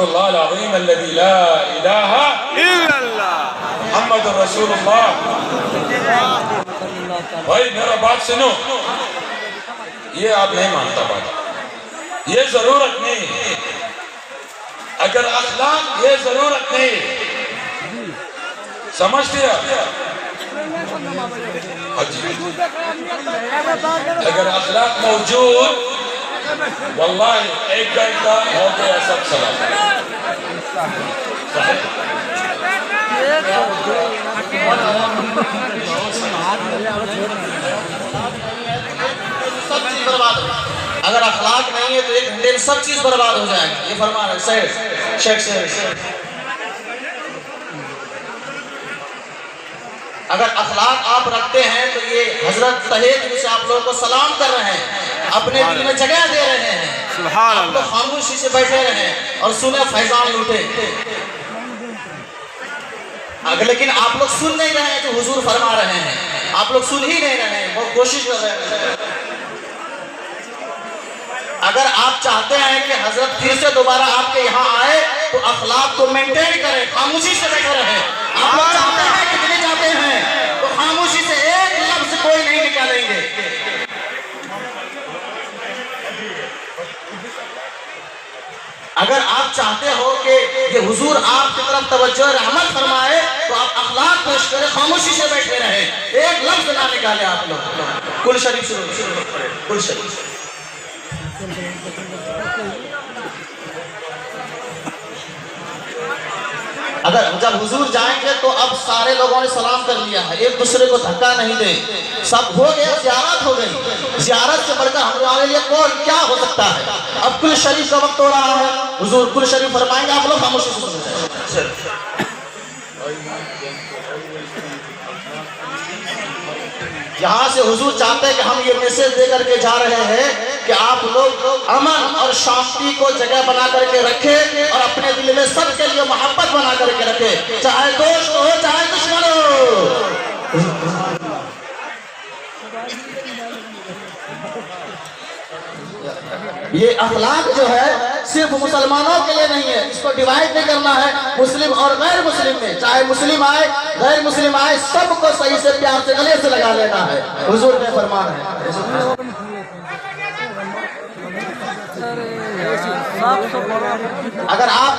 अस्तगफिरुल्लाह अज़ीम अल्लज़ी ला इलाहा इल्लल्लाह मुहम्मदुर रसूलुल्लाह। भाई मेरा बात सुनो, ये आप नहीं मानता बात, ये जरूरत नहीं है। अगर अखलाक ये जरूरत नहीं है, समझते हैं? अगर अखलाक मौजूद, वल्लाहि 1 घंटा हो गया सब सलाम। सब चीज बर्बाद हो। अगर अखलाक नहीं है तो 1 घंटे में सब चीज बर्बाद हो जाएगा। ये फरमा रहे शेख। अगर अखलाक आप रखते हैं तो ये हजरत तहे दिल से आप लोगों को सलाम कर रहे हैं, अपने दिल में जगह दे रहे हैं। आप लोग खामोशी से बैठे रहे और सुने फैजान लूटे। लेकिन आप लोग सुन नहीं रहे हैं जो हुजूर फरमा रहे हैं, आप लोग सुन ही नहीं रहे हैं, बहुत कोशिश कर रहे हैं। अगर आप चाहते हैं कि हजरत फिर से दोबारा आपके यहाँ आए तो अखलाक को मेंटेन करें, खामोशी से बैठे रहे। आप लोग चाहते हैं कि चले जाते हैं तो खामोशी से एक लफ्ज कोई नहीं निकालेंगे। अगर आप चाहते हो कि ये हुजूर आपकी तरफ तवज्जो रहमत फरमाए तो आप अखलाक पेश करें, खामोशी से बैठे रहे, एक लफ्ज ना निकाले आप लोग। कुल शरीफ शुरू कुल शरीफ। अगर जब हुजूर जाएंगे तो अब सारे लोगों ने सलाम कर लिया है, एक दूसरे को धक्का नहीं दे, सब हो गया, ज़ियारत हो गई। ज़ियारत से बढ़कर हमारे लिए कौन क्या हो सकता है। अब कुल शरीफ का वक्त हो रहा है, हुजूर कुल शरीफ फरमाएंगे, आप लोग खामोशी से सुन। यहाँ से हुजूर चाहते हैं कि हम ये मैसेज दे करके जा रहे हैं कि आप लोग अमन और शांति को जगह बना करके रखें और अपने दिल में सबके लिए मोहब्बत बना करके रखें, चाहे दोस्त हो चाहे दुश्मन हो। ये अखलाक जो है सिर्फ मुसलमानों के लिए नहीं है, इसको डिवाइड नहीं करना है मुस्लिम और गैर मुस्लिम में। चाहे मुस्लिम आए गैर मुस्लिम आए, सबको सही से प्यार से गले से लगा लेना है। हुजूर ने फरमान है। अगर आप